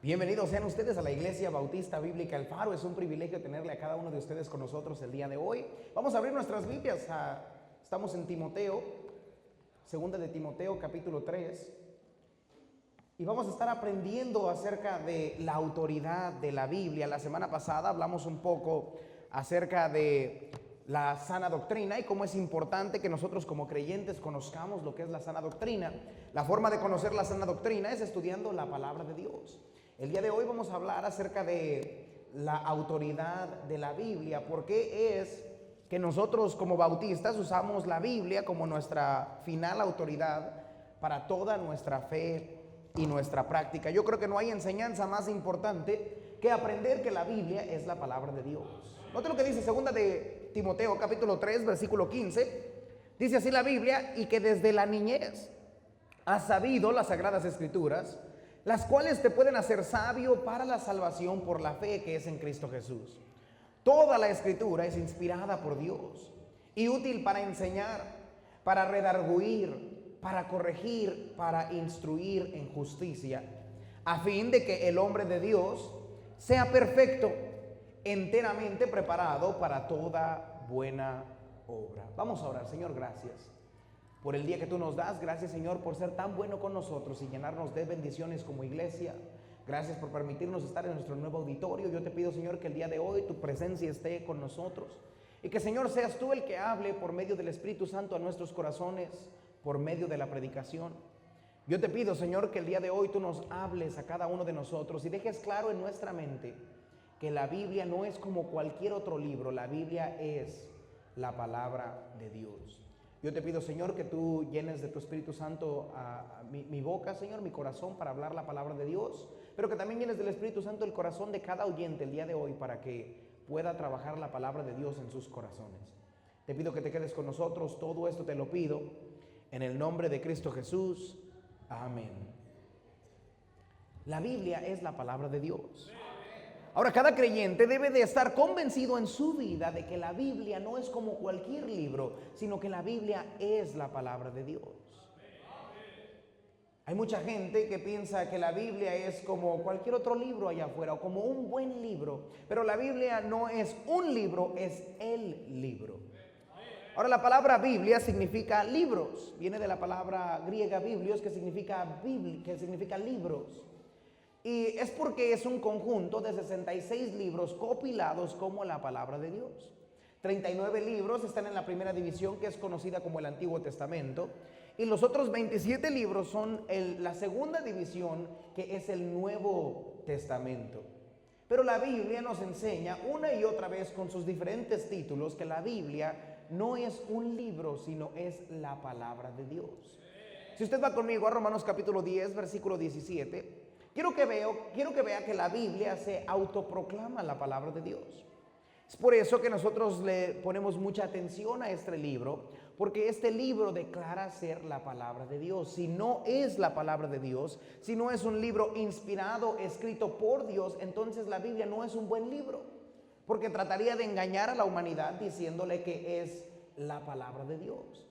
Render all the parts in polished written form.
Bienvenidos sean ustedes a la Iglesia Bautista Bíblica El Faro. Es un privilegio tenerle a cada uno de ustedes con nosotros el día de hoy. Vamos a abrir nuestras Biblias. Estamos en Timoteo, segunda de Timoteo, capítulo 3. Y vamos a estar aprendiendo acerca de la autoridad de la Biblia. La semana pasada hablamos un poco acerca de la sana doctrina y cómo es importante que nosotros como creyentes conozcamos lo que es la sana doctrina. La forma de conocer la sana doctrina es estudiando la palabra de Dios. El día de hoy vamos a hablar acerca de la autoridad de la Biblia. ¿Por qué es que nosotros como bautistas usamos la Biblia como nuestra final autoridad para toda nuestra fe y nuestra práctica? Yo creo que no hay enseñanza más importante que aprender que la Biblia es la palabra de Dios. Note lo que dice segunda de Timoteo capítulo 3 versículo 15. Dice así la Biblia: y que desde la niñez has sabido las sagradas escrituras, las cuales te pueden hacer sabio para la salvación por la fe que es en Cristo Jesús. Toda la escritura es inspirada por Dios y útil para enseñar, para redarguir, para corregir, para instruir en justicia, a fin de que el hombre de Dios sea perfecto, enteramente preparado para toda buena obra. Vamos a orar. Señor, gracias por el día que tú nos das. Gracias, Señor, por ser tan bueno con nosotros y llenarnos de bendiciones como iglesia. Gracias por permitirnos estar en nuestro nuevo auditorio. Yo te pido, Señor, que el día de hoy tu presencia esté con nosotros y que, Señor, seas tú el que hable por medio del Espíritu Santo a nuestros corazones, por medio de la predicación. Yo te pido, Señor, que el día de hoy tú nos hables a cada uno de nosotros y dejes claro en nuestra mente que la Biblia no es como cualquier otro libro. La Biblia es la palabra de Dios. Yo te pido, Señor, que tú llenes de tu Espíritu Santo a mi boca, Señor, mi corazón para hablar la palabra de Dios, pero que también llenes del Espíritu Santo el corazón de cada oyente el día de hoy para que pueda trabajar la palabra de Dios en sus corazones. Te pido que te quedes con nosotros. Todo esto te lo pido en el nombre de Cristo Jesús. Amén. La Biblia es la palabra de Dios. Ahora, cada creyente debe de estar convencido en su vida de que la Biblia no es como cualquier libro, sino que la Biblia es la palabra de Dios. Hay mucha gente que piensa que la Biblia es como cualquier otro libro allá afuera o como un buen libro, pero la Biblia no es un libro, es el libro. Ahora, la palabra Biblia significa libros, viene de la palabra griega biblios, que significa libros. Y es porque es un conjunto de 66 libros compilados como la palabra de Dios. 39 libros están en la primera división, que es conocida como el Antiguo Testamento. Y los otros 27 libros son la segunda división, que es el Nuevo Testamento. Pero la Biblia nos enseña una y otra vez con sus diferentes títulos que la Biblia no es un libro, sino es la palabra de Dios. Si usted va conmigo a Romanos capítulo 10, versículo 17... Quiero que vea que la Biblia se autoproclama la palabra de Dios. Es por eso que nosotros le ponemos mucha atención a este libro, porque este libro declara ser la palabra de Dios. Si no es la palabra de Dios, si no es un libro inspirado, escrito por Dios, entonces la Biblia no es un buen libro, porque trataría de engañar a la humanidad diciéndole que es la palabra de Dios.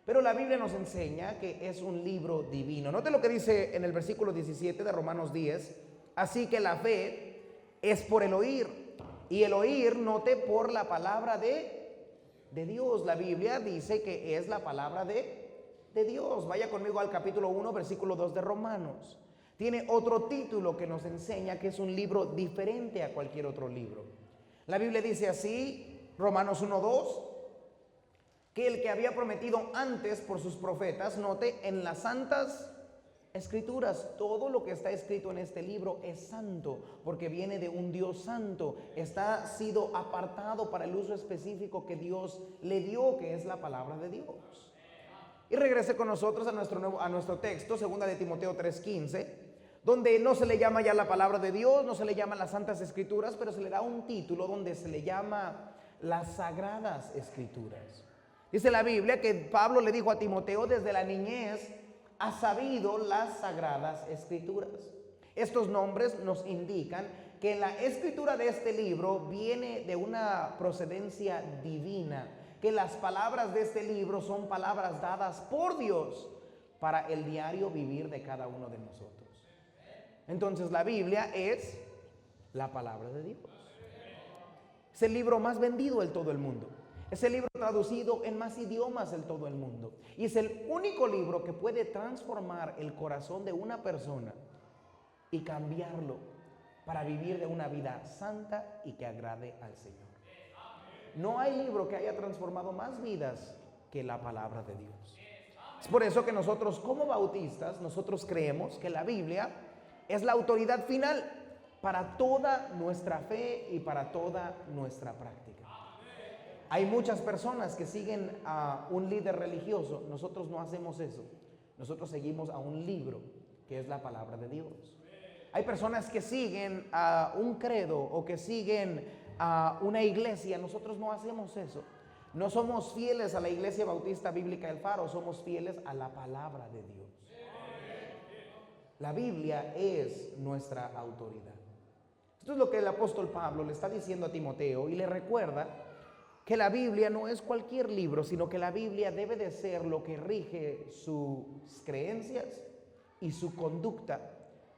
Pero la Biblia nos enseña que es un libro divino. Note lo que dice en el versículo 17 de Romanos 10. Así que la fe es por el oír, y el oír, note, por la palabra de Dios. La Biblia dice que es la palabra de Dios. Vaya conmigo al capítulo 1, versículo 2 de Romanos. Tiene otro título que nos enseña que es un libro diferente a cualquier otro libro. La Biblia dice así, Romanos 1:2. Que el que había prometido antes por sus profetas, note, en las santas escrituras, todo lo que está escrito en este libro es santo, porque viene de un Dios santo, está sido apartado para el uso específico que Dios le dio, que es la palabra de Dios. Y regrese con nosotros a nuestro texto, segunda de Timoteo 3:15, donde no se le llama ya la palabra de Dios, no se le llama las santas escrituras, pero se le da un título donde se le llama las sagradas escrituras. Dice la Biblia que Pablo le dijo a Timoteo: desde la niñez has sabido las sagradas escrituras. Estos nombres nos indican que la escritura de este libro viene de una procedencia divina, que las palabras de este libro son palabras dadas por Dios para el diario vivir de cada uno de nosotros. Entonces la Biblia es la palabra de Dios. Es el libro más vendido en todo el mundo. Es el libro traducido en más idiomas en todo el mundo. Y es el único libro que puede transformar el corazón de una persona y cambiarlo para vivir de una vida santa y que agrade al Señor. No hay libro que haya transformado más vidas que la palabra de Dios. Es por eso que nosotros como bautistas, nosotros creemos que la Biblia es la autoridad final para toda nuestra fe y para toda nuestra práctica. Hay muchas personas que siguen a un líder religioso. Nosotros no hacemos eso. Nosotros seguimos a un libro que es la palabra de Dios. Hay personas que siguen a un credo o que siguen a una iglesia. Nosotros no hacemos eso. No somos fieles a la Iglesia Bautista Bíblica del Faro, somos fieles a la palabra de Dios. La Biblia es nuestra autoridad. Esto es lo que el apóstol Pablo le está diciendo a Timoteo y le recuerda que la Biblia no es cualquier libro, sino que la Biblia debe de ser lo que rige sus creencias y su conducta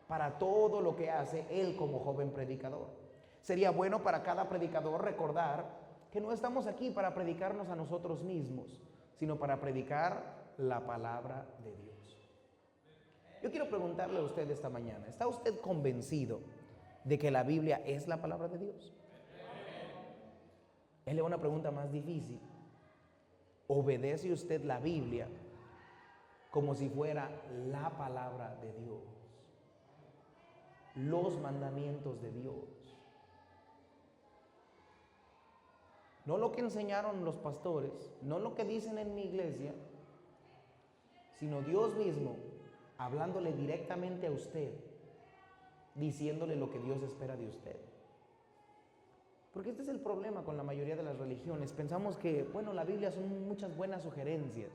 para todo lo que hace él como joven predicador. Sería bueno para cada predicador recordar que no estamos aquí para predicarnos a nosotros mismos, sino para predicar la palabra de Dios. Yo quiero preguntarle a usted esta mañana, ¿está usted convencido de que la Biblia es la palabra de Dios? Él le va a una pregunta más difícil. ¿Obedece usted la Biblia como si fuera la palabra de Dios? Los mandamientos de Dios. No lo que enseñaron los pastores, no lo que dicen en mi iglesia, sino Dios mismo hablándole directamente a usted, diciéndole lo que Dios espera de usted. Porque este es el problema con la mayoría de las religiones. Pensamos que, bueno, la Biblia son muchas buenas sugerencias.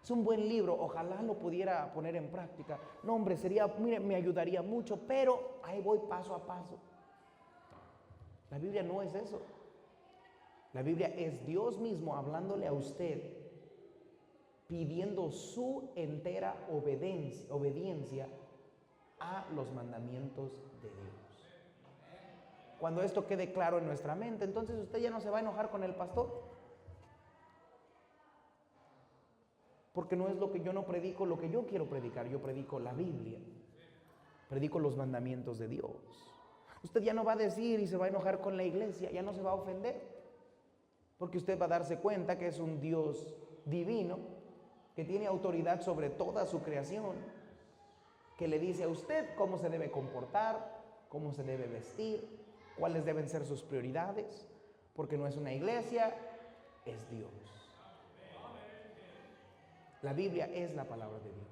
Es un buen libro, ojalá lo pudiera poner en práctica. No, hombre, mire, me ayudaría mucho, pero ahí voy paso a paso. La Biblia no es eso. La Biblia es Dios mismo hablándole a usted, pidiendo su entera obediencia a los mandamientos de Dios. Cuando esto quede claro en nuestra mente, entonces usted ya no se va a enojar con el pastor. Porque no es lo que yo no predico, lo que yo quiero predicar. Yo predico la Biblia. Predico los mandamientos de Dios. Usted ya no va a decir y se va a enojar con la iglesia, ya no se va a ofender. Porque usted va a darse cuenta que es un Dios divino, que tiene autoridad sobre toda su creación, que le dice a usted cómo se debe comportar, cómo se debe vestir, cuáles deben ser sus prioridades, porque no es una iglesia, es Dios. La Biblia es la palabra de Dios.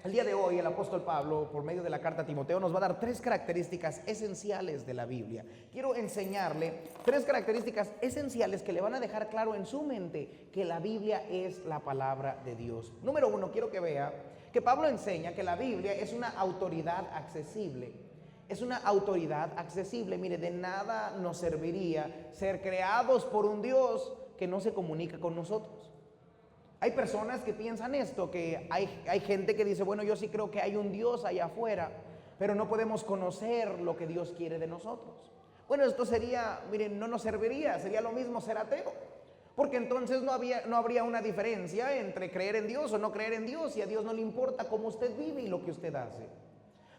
El día de hoy el apóstol Pablo, por medio de la carta a Timoteo, nos va a dar 3 características esenciales de la Biblia. Quiero enseñarle 3 características esenciales que le van a dejar claro en su mente que la Biblia es la palabra de Dios. Número 1, quiero que vea que Pablo enseña que la Biblia es una autoridad accesible. Es una autoridad accesible. Mire, de nada nos serviría ser creados por un Dios que no se comunica con nosotros. Hay personas que piensan esto, que hay gente que dice, bueno, yo sí creo que hay un Dios allá afuera, pero no podemos conocer lo que Dios quiere de nosotros. Bueno, esto sería, miren, no nos serviría, sería lo mismo ser ateo, porque entonces no habría una diferencia entre creer en Dios o no creer en Dios, y a Dios no le importa cómo usted vive y lo que usted hace.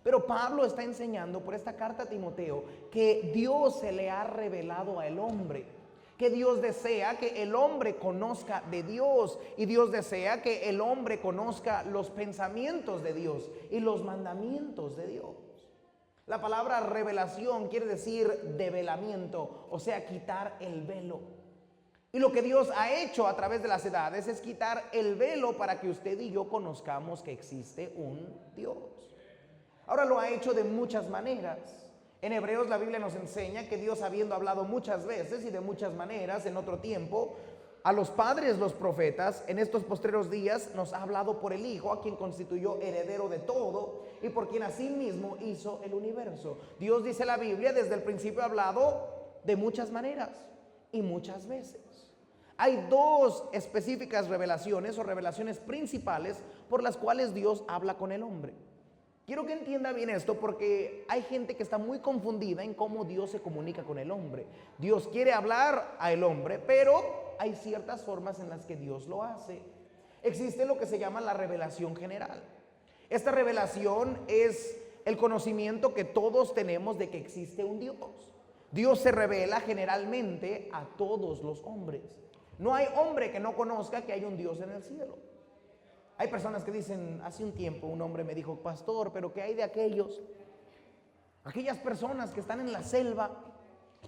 Pero Pablo está enseñando por esta carta a Timoteo que Dios se le ha revelado al hombre, que Dios desea que el hombre conozca de Dios, y Dios desea que el hombre conozca los pensamientos de Dios y los mandamientos de Dios. La palabra revelación quiere decir develamiento, o sea, quitar el velo. Y lo que Dios ha hecho a través de las edades es quitar el velo para que usted y yo conozcamos que existe un Dios. Ahora lo ha hecho de muchas maneras. En Hebreos la Biblia nos enseña que Dios, habiendo hablado muchas veces y de muchas maneras en otro tiempo a los padres, los profetas, en estos postreros días nos ha hablado por el Hijo, a quien constituyó heredero de todo y por quien asimismo hizo el universo. Dios, dice la Biblia, desde el principio ha hablado de muchas maneras y muchas veces. Hay 2 específicas revelaciones o revelaciones principales por las cuales Dios habla con el hombre. Quiero que entienda bien esto porque hay gente que está muy confundida en cómo Dios se comunica con el hombre. Dios quiere hablar al hombre, pero hay ciertas formas en las que Dios lo hace. Existe lo que se llama la revelación general. Esta revelación es el conocimiento que todos tenemos de que existe un Dios. Dios se revela generalmente a todos los hombres. No hay hombre que no conozca que hay un Dios en el cielo. Hay personas que dicen, hace un tiempo un hombre me dijo, pastor, pero ¿qué hay de aquellas personas que están en la selva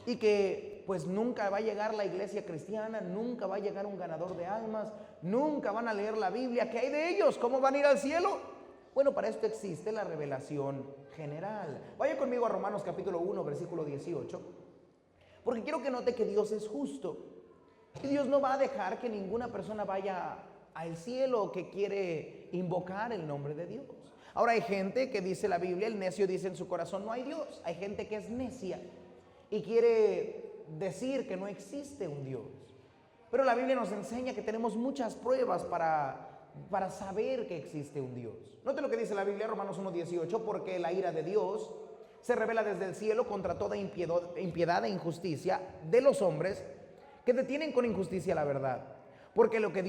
y que pues nunca va a llegar la iglesia cristiana, nunca va a llegar un ganador de almas, nunca van a leer la Biblia? ¿Qué hay de ellos? ¿Cómo van a ir al cielo? Bueno, para esto existe la revelación general. Vaya conmigo a Romanos capítulo 1, versículo 18, porque quiero que note que Dios es justo y Dios no va a dejar que ninguna persona vaya al cielo que quiere invocar el nombre de Dios. Ahora hay gente que dice la Biblia, el necio dice en su corazón no hay Dios. Hay gente que es necia y quiere decir que no existe un Dios. Pero la Biblia nos enseña que tenemos muchas pruebas para saber que existe un Dios. Note lo que dice la Biblia, Romanos 1:18, porque la ira de Dios se revela desde el cielo contra toda impiedad e injusticia de los hombres que detienen con injusticia la verdad. Porque lo que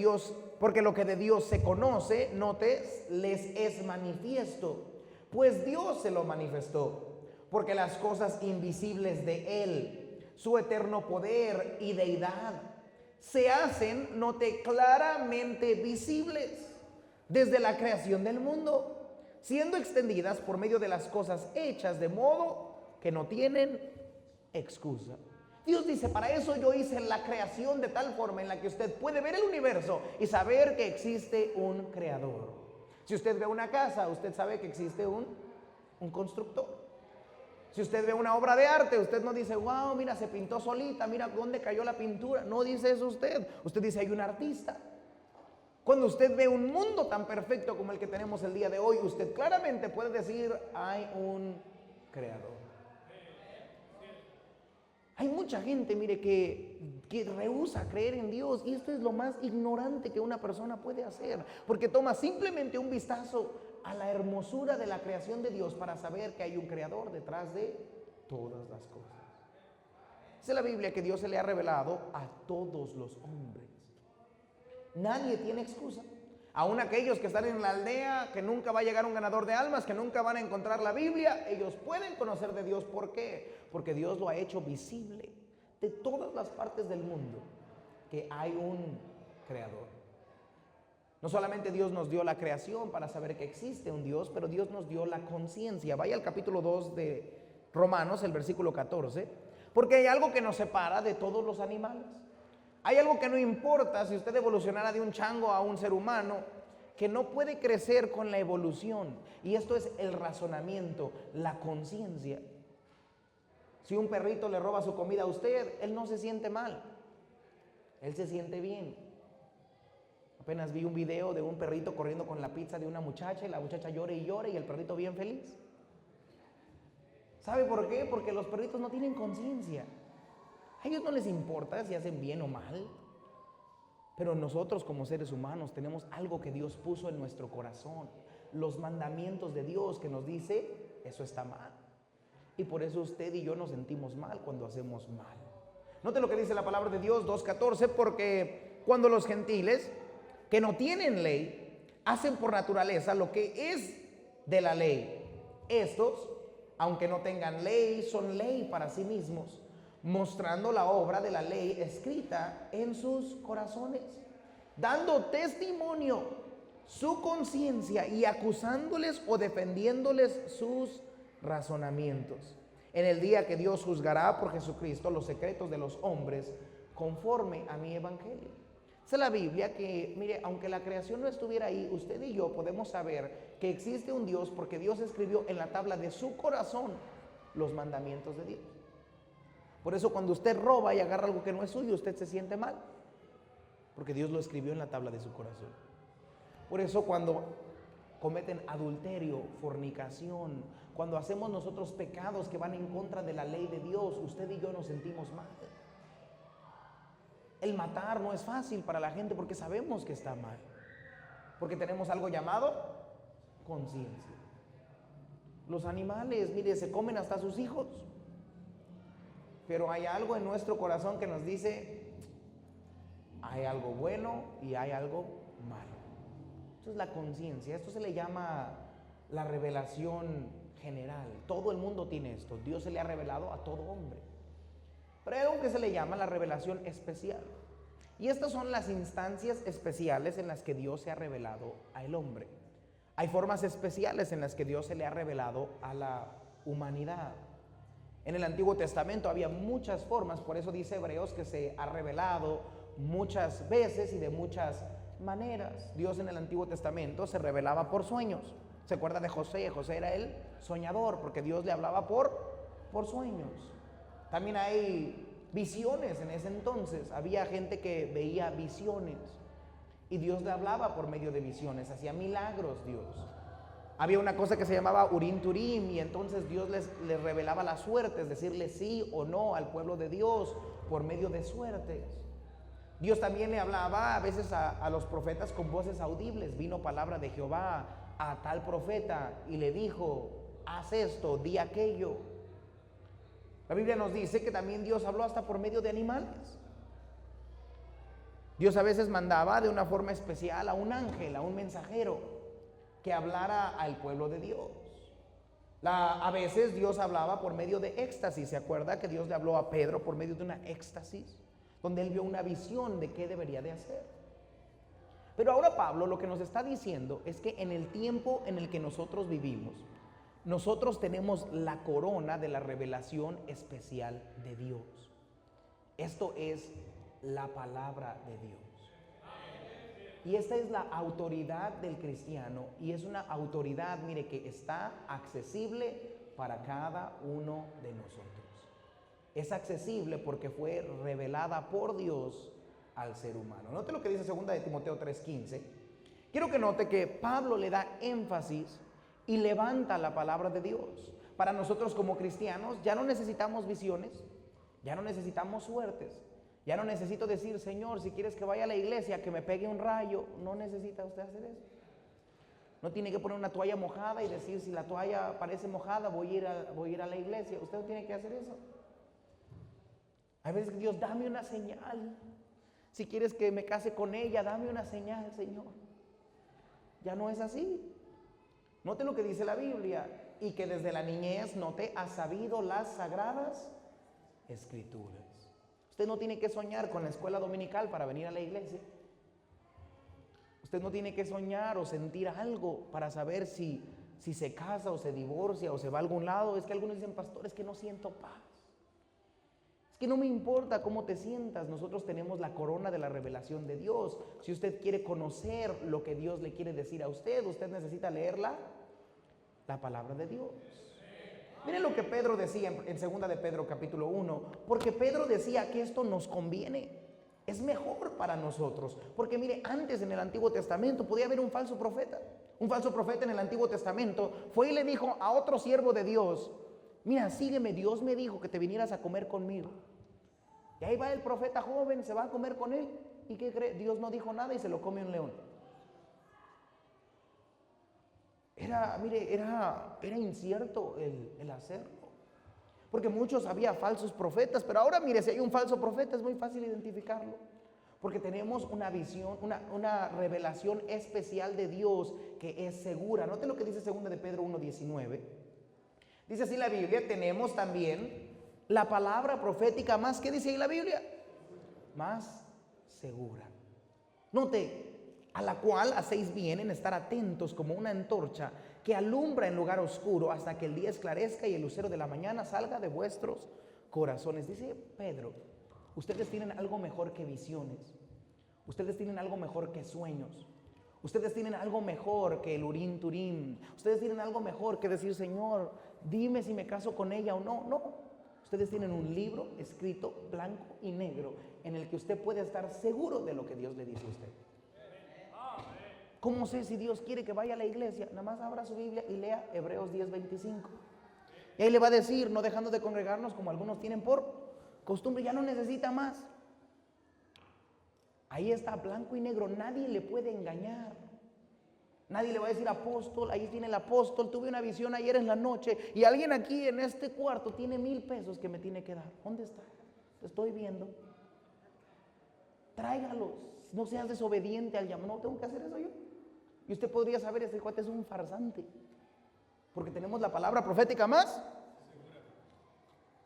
de Dios se conoce, note, les es manifiesto, pues Dios se lo manifestó. Porque las cosas invisibles de Él, su eterno poder y deidad, se hacen, note, claramente visibles desde la creación del mundo, siendo extendidas por medio de las cosas hechas, de modo que no tienen excusa. Dios dice, para eso yo hice la creación de tal forma en la que usted puede ver el universo y saber que existe un creador. Si usted ve una casa, usted sabe que existe un constructor. Si usted ve una obra de arte, usted no dice, wow, mira, se pintó solita, mira dónde cayó la pintura. No dice eso usted. Usted dice, hay un artista. Cuando usted ve un mundo tan perfecto como el que tenemos el día de hoy, usted claramente puede decir, hay un creador. Hay mucha gente, mire, que rehúsa creer en Dios, y esto es lo más ignorante que una persona puede hacer, porque toma simplemente un vistazo a la hermosura de la creación de Dios para saber que hay un creador detrás de todas las cosas. Dice la Biblia que Dios se le ha revelado a todos los hombres. Nadie tiene excusa. Aún aquellos que están en la aldea, que nunca va a llegar un ganador de almas, que nunca van a encontrar la Biblia, ellos pueden conocer de Dios. ¿Por qué? Porque Dios lo ha hecho visible de todas las partes del mundo, que hay un creador. No solamente Dios nos dio la creación para saber que existe un Dios, pero Dios nos dio la conciencia. Vaya al capítulo 2 de Romanos, el versículo 14, porque hay algo que nos separa de todos los animales. Hay algo que no importa si usted evolucionara de un chango a un ser humano, que no puede crecer con la evolución. Y esto es el razonamiento, la conciencia. Si un perrito le roba su comida a usted, él no se siente mal, él se siente bien. Apenas vi un video de un perrito corriendo con la pizza de una muchacha y la muchacha llora y llora y el perrito bien feliz. ¿Sabe por qué? Porque los perritos no tienen conciencia. A ellos no les importa si hacen bien o mal, pero nosotros como seres humanos tenemos algo que Dios puso en nuestro corazón, los mandamientos de Dios que nos dice, eso está mal. Y por eso usted y yo nos sentimos mal cuando hacemos mal. Note lo que dice la palabra de Dios 2:14, porque cuando los gentiles que no tienen ley hacen por naturaleza lo que es de la ley, estos, aunque no tengan ley, son ley para sí mismos, mostrando la obra de la ley escrita en sus corazones, dando testimonio su conciencia y acusándoles o defendiéndoles sus razonamientos. En el día que Dios juzgará por Jesucristo los secretos de los hombres conforme a mi evangelio. Dice la Biblia que, mire, aunque la creación no estuviera ahí, usted y yo podemos saber que existe un Dios porque Dios escribió en la tabla de su corazón los mandamientos de Dios. Por eso cuando usted roba y agarra algo que no es suyo, usted se siente mal, porque Dios lo escribió en la tabla de su corazón. Por eso cuando cometen adulterio, fornicación, cuando hacemos nosotros pecados que van en contra de la ley de Dios, usted y yo nos sentimos mal. El matar no es fácil para la gente porque sabemos que está mal, porque tenemos algo llamado conciencia. Los animales, mire, se comen hasta sus hijos. Pero hay algo en nuestro corazón que nos dice, hay algo bueno y hay algo malo. Esto es la conciencia, esto se le llama la revelación general. Todo el mundo tiene esto, Dios se le ha revelado a todo hombre. Pero hay algo que se le llama la revelación especial. Y estas son las instancias especiales en las que Dios se ha revelado al hombre. Hay formas especiales en las que Dios se le ha revelado a la humanidad. En el Antiguo Testamento había muchas formas, por eso dice Hebreos que se ha revelado muchas veces y de muchas maneras. Dios en el Antiguo Testamento se revelaba por sueños. ¿Se acuerda de José? José era el soñador porque Dios le hablaba por sueños. También hay visiones en ese entonces. Había gente que veía visiones y Dios le hablaba por medio de visiones, hacía milagros Dios. Había una cosa que se llamaba Urim Turim y entonces Dios les revelaba la suerte, es decirle sí o no al pueblo de Dios por medio de suertes. Dios también le hablaba a veces a los profetas con voces audibles. Vino palabra de Jehová a tal profeta y le dijo, haz esto, di aquello. La Biblia nos dice que también Dios habló hasta por medio de animales. Dios a veces mandaba de una forma especial a un ángel, a un mensajero, que hablara al pueblo de Dios. A veces Dios hablaba por medio de éxtasis. ¿Se acuerda que Dios le habló a Pedro por medio de una éxtasis? Donde él vio una visión de qué debería de hacer. Pero ahora Pablo lo que nos está diciendo es que en el tiempo en el que nosotros vivimos, nosotros tenemos la corona de la revelación especial de Dios. Esto es la palabra de Dios. Y esta es la autoridad del cristiano y es una autoridad, mire, que está accesible para cada uno de nosotros. Es accesible porque fue revelada por Dios al ser humano. Note lo que dice 2 de Timoteo 3:15. Quiero que note que Pablo le da énfasis y levanta la palabra de Dios. Para nosotros como cristianos ya no necesitamos visiones, ya no necesitamos suertes. Ya no necesito decir, Señor, si quieres que vaya a la iglesia, que me pegue un rayo. No necesita usted hacer eso. No tiene que poner una toalla mojada y decir, si la toalla parece mojada, voy a ir a la iglesia. Usted no tiene que hacer eso. Hay veces que Dios, dame una señal. Si quieres que me case con ella, dame una señal, Señor. Ya no es así. Note lo que dice la Biblia. Y que desde la niñez no te has sabido las sagradas escrituras. Usted no tiene que soñar con la escuela dominical para venir a la iglesia. Usted no tiene que soñar o sentir algo para saber si se casa o se divorcia o se va a algún lado. Es que algunos dicen, pastor, es que no siento paz. Es que no me importa cómo te sientas. Nosotros tenemos la corona de la revelación de Dios. Si usted quiere conocer lo que Dios le quiere decir a usted necesita leerla, la palabra de Dios. Miren lo que Pedro decía en 2 de Pedro capítulo 1, porque Pedro decía que esto nos conviene, es mejor para nosotros, porque mire, antes en el Antiguo Testamento podía haber un falso profeta en el Antiguo Testamento fue y le dijo a otro siervo de Dios, mira, sígueme, Dios me dijo que te vinieras a comer conmigo, y ahí va el profeta joven, se va a comer con él, ¿y qué cree? Dios no dijo nada y se lo come un león. Era incierto el hacerlo. Porque había falsos profetas, pero ahora mire, si hay un falso profeta es muy fácil identificarlo. Porque tenemos una visión, una revelación especial de Dios que es segura. Note lo que dice 2 de Pedro 1:19. Dice así la Biblia, tenemos también la palabra profética más, ¿qué dice ahí la Biblia? Más segura. Note, a la cual hacéis bien en estar atentos como una antorcha que alumbra en lugar oscuro hasta que el día esclarezca y el lucero de la mañana salga de vuestros corazones. Dice Pedro, ustedes tienen algo mejor que visiones, ustedes tienen algo mejor que sueños, ustedes tienen algo mejor que el Urim Turim, ustedes tienen algo mejor que decir, Señor, dime si me caso con ella o no. No, ustedes tienen un libro escrito blanco y negro en el que usted puede estar seguro de lo que Dios le dice a usted. ¿Cómo sé si Dios quiere que vaya a la iglesia? Nada más abra su Biblia y lea Hebreos 10:25. Y ahí le va a decir, no dejando de congregarnos como algunos tienen por costumbre, ya no necesita más. Ahí está blanco y negro, nadie le puede engañar. Nadie le va a decir apóstol, ahí tiene el apóstol, tuve una visión ayer en la noche y alguien aquí en este cuarto tiene 1,000 pesos que me tiene que dar. ¿Dónde está? Te estoy viendo. Tráigalos, no seas desobediente al llamado. No tengo que hacer eso yo. Y usted podría saber, este cuate es un farsante, porque tenemos la palabra profética más.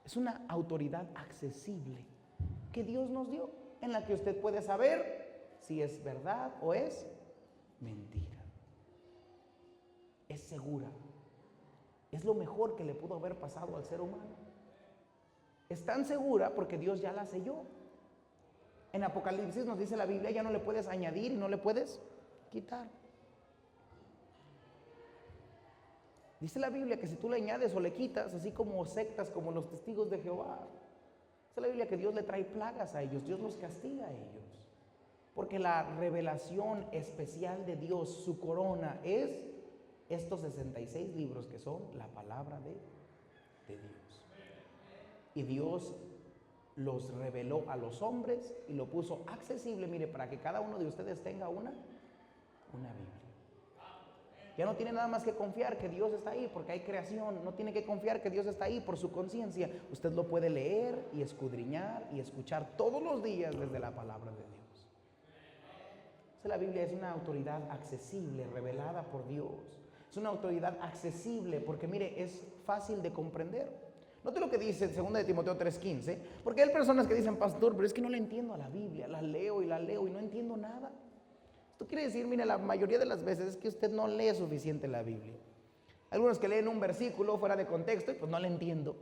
Es una autoridad accesible que Dios nos dio, en la que usted puede saber si es verdad o es mentira. Es segura. Es lo mejor que le pudo haber pasado al ser humano. Es tan segura porque Dios ya la selló. En Apocalipsis nos dice la Biblia, ya no le puedes añadir y no le puedes quitar. Dice la Biblia que si tú le añades o le quitas, así como sectas como los testigos de Jehová, dice la Biblia que Dios le trae plagas a ellos, Dios los castiga a ellos. Porque la revelación especial de Dios, su corona, es estos 66 libros que son la palabra de Dios. Y Dios los reveló a los hombres y lo puso accesible, mire, para que cada uno de ustedes tenga una Biblia. Ya no tiene nada más que confiar que Dios está ahí porque hay creación. No tiene que confiar que Dios está ahí por su conciencia. Usted lo puede leer y escudriñar y escuchar todos los días desde la palabra de Dios. La Biblia es una autoridad accesible, revelada por Dios. Es una autoridad accesible porque, mire, es fácil de comprender. Note lo que dice en 2 de Timoteo 3:15, porque hay personas que dicen, pastor, pero es que no le entiendo a la Biblia, la leo y no entiendo nada. Esto quiere decir, mire, la mayoría de las veces es que usted no lee suficiente la Biblia. Algunos que leen un versículo fuera de contexto y pues no le entiendo.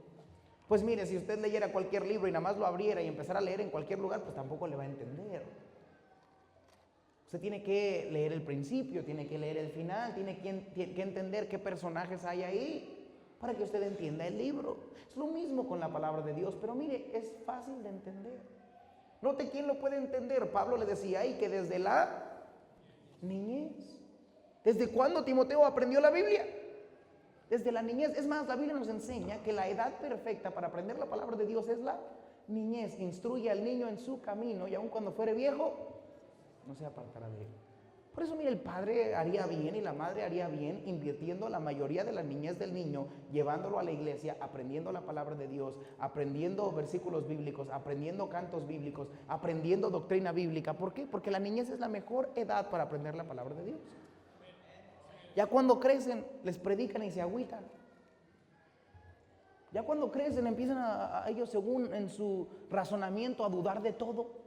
Pues mire, si usted leyera cualquier libro y nada más lo abriera y empezara a leer en cualquier lugar, pues tampoco le va a entender. Usted tiene que leer el principio, tiene que leer el final, tiene que entender qué personajes hay ahí para que usted entienda el libro. Es lo mismo con la palabra de Dios, pero mire, es fácil de entender. Note quién lo puede entender. Pablo le decía ahí que desde la niñez. ¿Desde cuándo Timoteo aprendió la Biblia? Desde la niñez. Es más, la Biblia nos enseña que la edad perfecta para aprender la palabra de Dios es la niñez. Instruye al niño en su camino y aun cuando fuere viejo, no se apartará de él. Por eso, mire, el padre haría bien y la madre haría bien invirtiendo la mayoría de la niñez del niño, llevándolo a la iglesia, aprendiendo la palabra de Dios, aprendiendo versículos bíblicos, aprendiendo cantos bíblicos, aprendiendo doctrina bíblica. ¿Por qué? Porque la niñez es la mejor edad para aprender la palabra de Dios. Ya cuando crecen, les predican y se agüitan. Ya cuando crecen, empiezan a ellos, según en su razonamiento, a dudar de todo.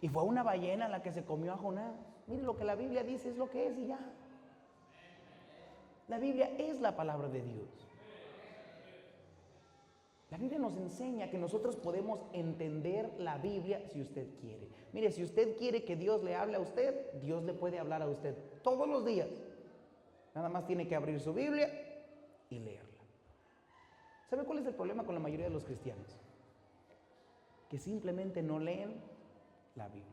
Y fue una ballena la que se comió a Jonás. Mire, lo que la Biblia dice es lo que es y ya. La Biblia es la palabra de Dios. La Biblia nos enseña que nosotros podemos entender la Biblia si usted quiere. Mire, si usted quiere que Dios le hable a usted, Dios le puede hablar a usted todos los días. Nada más tiene que abrir su Biblia y leerla. ¿Sabe cuál es el problema con la mayoría de los cristianos? Que simplemente no leen la Biblia.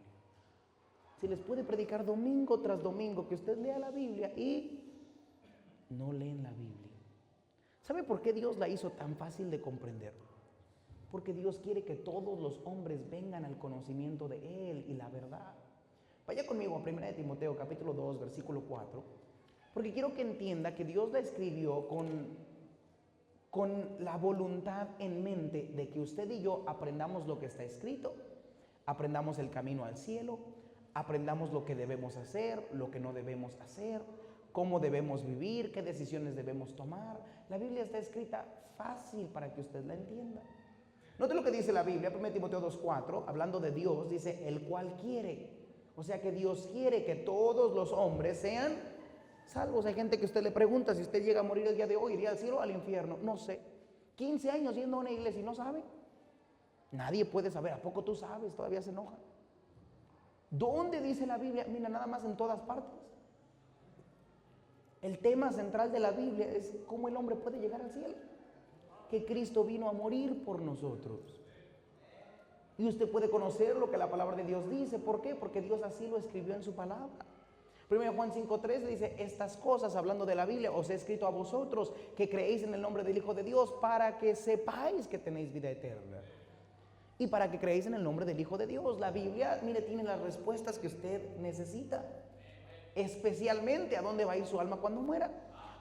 Se les puede predicar domingo tras domingo que usted lea la Biblia y no leen la Biblia. ¿Sabe por qué Dios la hizo tan fácil de comprender? Porque Dios quiere que todos los hombres vengan al conocimiento de Él y la verdad. Vaya conmigo a 1 de Timoteo capítulo 2 versículo 4, porque quiero que entienda que Dios la escribió con la voluntad en mente de que usted y yo aprendamos lo que está escrito. Aprendamos el camino al cielo, aprendamos lo que debemos hacer, lo que no debemos hacer, cómo debemos vivir, qué decisiones debemos tomar. La Biblia está escrita fácil para que usted la entienda. Note lo que dice la Biblia, 1 Timoteo 2:4, hablando de Dios, dice, el cual quiere. O sea que Dios quiere que todos los hombres sean salvos. Hay gente que usted le pregunta, si usted llega a morir el día de hoy, ¿iría al cielo o al infierno? No sé. 15 años yendo a una iglesia y no sabe. Nadie puede saber. ¿A poco tú sabes? Todavía se enoja. ¿Dónde dice la Biblia? Mira, nada más en todas partes. El tema central de la Biblia es cómo el hombre puede llegar al cielo. Que Cristo vino a morir por nosotros. Y usted puede conocer lo que la palabra de Dios dice. ¿Por qué? Porque Dios así lo escribió en su palabra. 1 Juan 5:3 dice, estas cosas, hablando de la Biblia, os he escrito a vosotros que creéis en el nombre del Hijo de Dios para que sepáis que tenéis vida eterna. Y para que creéis en el nombre del Hijo de Dios. La Biblia, mire, tiene las respuestas que usted necesita. especialmente a dónde va a ir su alma cuando muera.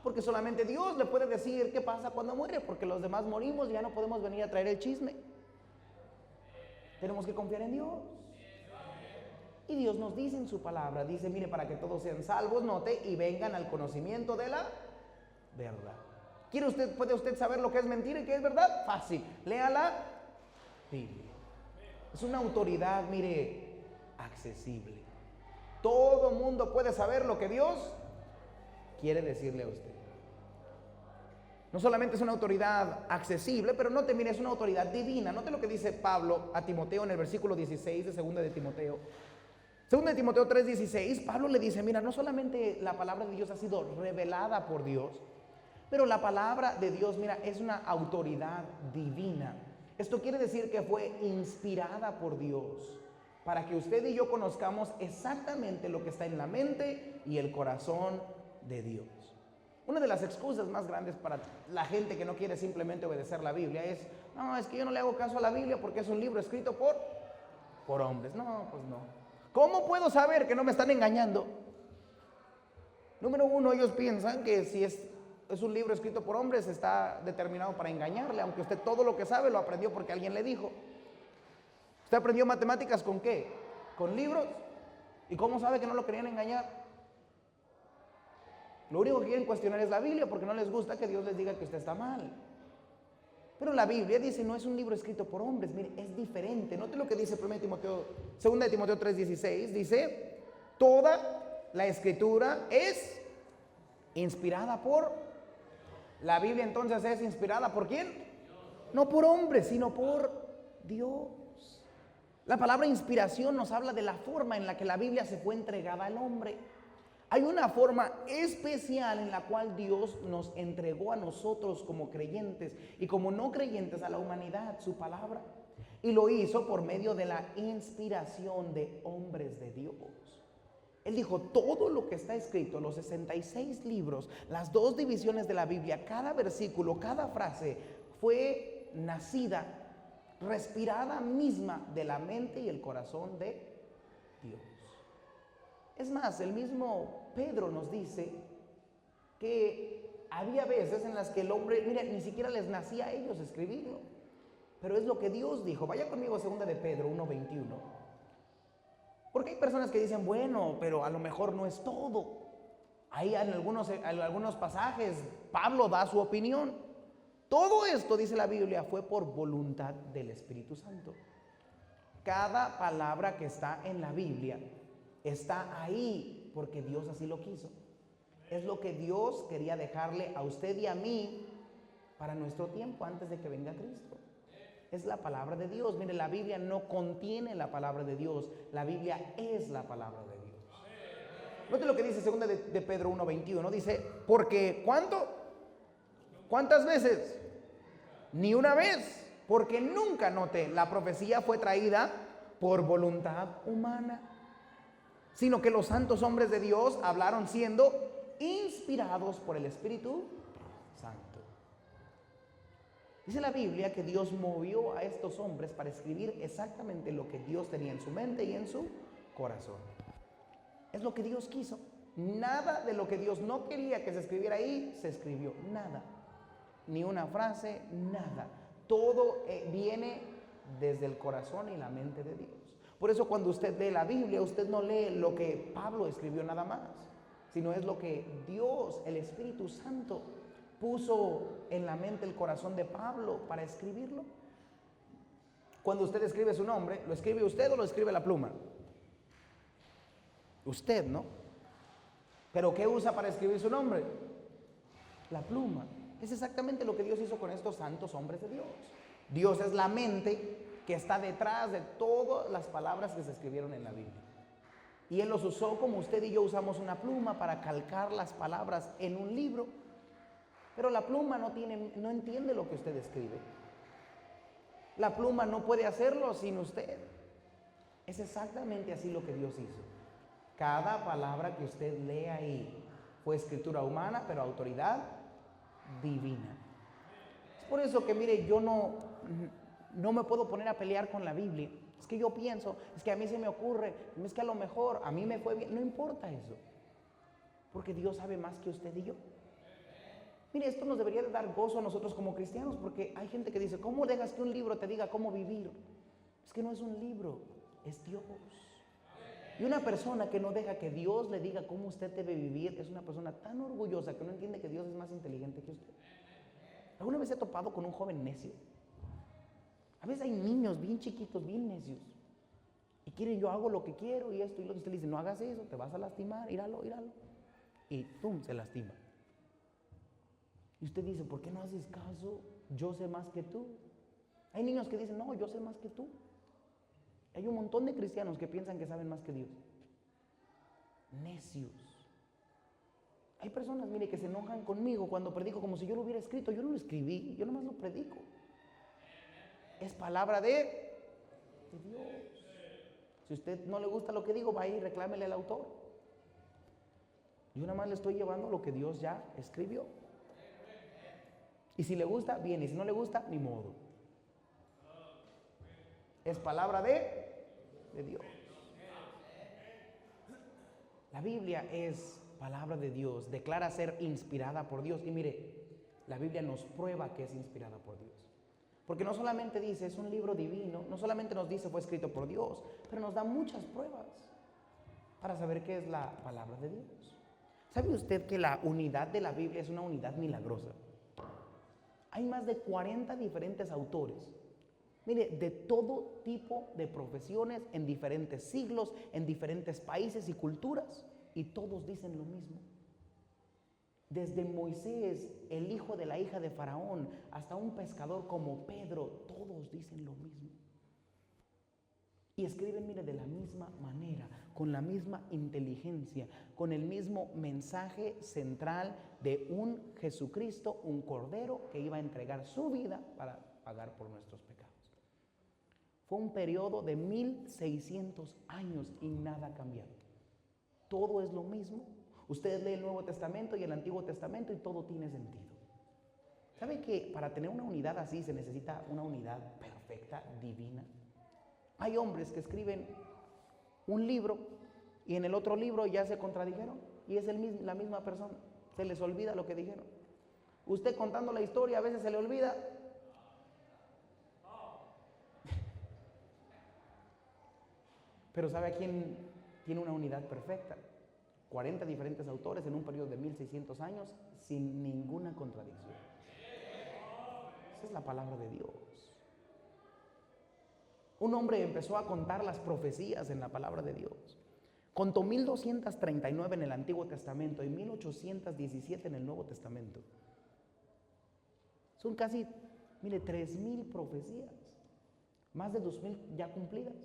Porque solamente Dios le puede decir qué pasa cuando muere, porque los demás morimos y ya no podemos venir a traer el chisme. Tenemos que confiar en Dios. Y Dios nos dice en su palabra, dice, mire, para que todos sean salvos, note, y vengan al conocimiento de la verdad. ¿Puede usted saber lo que es mentira y qué es verdad? Fácil, lea la Biblia. Es una autoridad, mire, accesible. Todo mundo puede saber lo que Dios quiere decirle a usted. No solamente es una autoridad accesible, pero note, mire, es una autoridad divina. Note lo que dice Pablo a Timoteo en el versículo 16 de 2 de Timoteo. 2 de Timoteo 3:16, Pablo le dice, mira, no solamente la palabra de Dios ha sido revelada por Dios, pero la palabra de Dios, mira, es una autoridad divina. Esto quiere decir que fue inspirada por Dios para que usted y yo conozcamos exactamente lo que está en la mente y el corazón de Dios. Una de las excusas más grandes para la gente que no quiere simplemente obedecer la Biblia es, no, es que yo no le hago caso a la Biblia porque es un libro escrito por hombres. No, pues no. ¿Cómo puedo saber que no me están engañando? Número uno, ellos piensan que si es un libro escrito por hombres, está determinado para engañarle, aunque usted todo lo que sabe lo aprendió porque alguien le dijo. ¿Usted aprendió matemáticas con qué? ¿Con libros? ¿Y cómo sabe que no lo querían engañar? Lo único que quieren cuestionar es la Biblia porque no les gusta que Dios les diga que usted está mal. Pero la Biblia dice, no es un libro escrito por hombres, mire, es diferente. Note lo que dice 2 de Timoteo 3:16, dice, toda la escritura es inspirada por... La Biblia entonces es inspirada ¿por quién? No por hombres, sino por Dios. La palabra inspiración nos habla de la forma en la que la Biblia se fue entregada al hombre. Hay una forma especial en la cual Dios nos entregó a nosotros como creyentes y como no creyentes a la humanidad su palabra. Y lo hizo por medio de la inspiración de hombres de Dios. Él dijo, todo lo que está escrito, los 66 libros, las 2 divisiones de la Biblia, cada versículo, cada frase, fue nacida, respirada misma de la mente y el corazón de Dios. Es más, el mismo Pedro nos dice que había veces en las que el hombre, mira, ni siquiera les nacía a ellos escribirlo. Pero es lo que Dios dijo. Vaya conmigo a 2 de Pedro 1:21. Porque hay personas que dicen, bueno, pero a lo mejor no es todo. Ahí en algunos pasajes Pablo da su opinión. Todo esto, dice la Biblia, fue por voluntad del Espíritu Santo. Cada palabra que está en la Biblia está ahí porque Dios así lo quiso. Es lo que Dios quería dejarle a usted y a mí para nuestro tiempo antes de que venga Cristo. Es la palabra de Dios. Mire, la Biblia no contiene la palabra de Dios. La Biblia es la palabra de Dios. Note lo que dice 2 de Pedro 1:21. Dice, porque ¿cuántas veces? Ni una vez. Porque nunca, note, la profecía fue traída por voluntad humana, sino que los santos hombres de Dios hablaron siendo inspirados por el Espíritu Santo. Dice la Biblia que Dios movió a estos hombres para escribir exactamente lo que Dios tenía en su mente y en su corazón. Es lo que Dios quiso. Nada de lo que Dios no quería que se escribiera ahí, se escribió. Nada. Ni una frase, nada. Todo viene desde el corazón y la mente de Dios. Por eso cuando usted lee la Biblia, usted no lee lo que Pablo escribió nada más, sino es lo que Dios, el Espíritu Santo, puso en la mente, el corazón de Pablo para escribirlo. Cuando usted escribe su nombre, ¿lo escribe usted o lo escribe la pluma? Usted, ¿no? ¿Pero qué usa para escribir su nombre? La pluma. Es exactamente lo que Dios hizo con estos santos hombres de Dios. Dios es la mente que está detrás de todas las palabras que se escribieron en la Biblia. Y Él los usó como usted y yo usamos una pluma para calcar las palabras en un libro. Pero la pluma no entiende lo que usted escribe. La pluma no puede hacerlo sin usted. Es exactamente así lo que Dios hizo. Cada palabra que usted lee ahí fue escritura humana, pero autoridad divina. Es por eso que, mire, yo no me puedo poner a pelear con la Biblia. Es que yo pienso, es que a mí se me ocurre, es que a lo mejor a mí me fue bien. No importa eso. Porque Dios sabe más que usted y yo. Mire, esto nos debería de dar gozo a nosotros como cristianos, porque hay gente que dice, ¿cómo dejas que un libro te diga cómo vivir? Es que no es un libro, es Dios. Y una persona que no deja que Dios le diga cómo usted debe vivir es una persona tan orgullosa que no entiende que Dios es más inteligente que usted. ¿Alguna vez se ha topado con un joven necio? A veces hay niños bien chiquitos, bien necios, y quieren, yo hago lo que quiero y esto y lo que usted le dice, no hagas eso, te vas a lastimar, íralo. Y ¡pum!, se lastima. Y usted dice, ¿por qué no haces caso? Yo sé más que tú. Hay niños que dicen, no, yo sé más que tú. Hay un montón de cristianos que piensan que saben más que Dios. Necios. Hay personas, mire, que se enojan conmigo cuando predico como si yo lo hubiera escrito. Yo no lo escribí, yo nomás lo predico. Es palabra de Dios. Si a usted no le gusta lo que digo, va y reclámele al autor. Yo nada más le estoy llevando lo que Dios ya escribió. Y si le gusta, bien, y si no le gusta, ni modo. Es palabra de Dios. La Biblia es palabra de Dios, declara ser inspirada por Dios. Y mire, la Biblia nos prueba que es inspirada por Dios. Porque no solamente dice, es un libro divino, no solamente nos dice, fue escrito por Dios, pero nos da muchas pruebas para saber qué es la palabra de Dios. ¿Sabe usted que la unidad de la Biblia es una unidad milagrosa? Hay más de 40 diferentes autores, mire, de todo tipo de profesiones, en diferentes siglos, en diferentes países y culturas, y todos dicen lo mismo. Desde Moisés, el hijo de la hija de Faraón, hasta un pescador como Pedro, todos dicen lo mismo. Y escriben, mire, de la misma manera, con la misma inteligencia, con el mismo mensaje central de un Jesucristo, un Cordero que iba a entregar su vida para pagar por nuestros pecados. Fue un periodo de 1600 años y nada ha cambiado. Todo es lo mismo. Usted lee el Nuevo Testamento y el Antiguo Testamento y todo tiene sentido. ¿Sabe que para tener una unidad así se necesita una unidad perfecta, divina? Hay hombres que escriben un libro y en el otro libro ya se contradijeron y es la misma persona. Se les olvida lo que dijeron. Usted contando la historia a veces se le olvida. Pero ¿sabe a quién tiene una unidad perfecta? 40 diferentes autores en un periodo de 1600 años sin ninguna contradicción. Esa es la palabra de Dios. Un hombre empezó a contar las profecías en la palabra de Dios. Contó 1239 en el Antiguo Testamento y 1817 en el Nuevo Testamento. Son casi, mire, 3000 profecías. Más de 2000 ya cumplidas.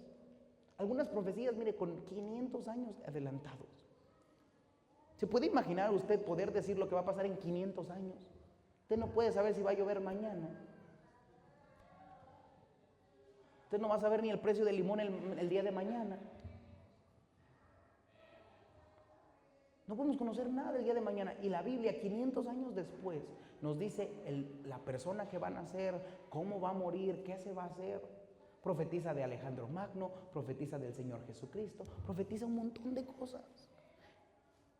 Algunas profecías, mire, con 500 años adelantados. ¿Se puede imaginar usted poder decir lo que va a pasar en 500 años? Usted no puede saber si va a llover mañana. Usted no va a saber ni el precio del limón el día de mañana. No podemos conocer nada del día de mañana. Y la Biblia, 500 años después, nos dice la persona que va a nacer, cómo va a morir, qué se va a hacer. Profetiza de Alejandro Magno, profetiza del Señor Jesucristo, profetiza un montón de cosas.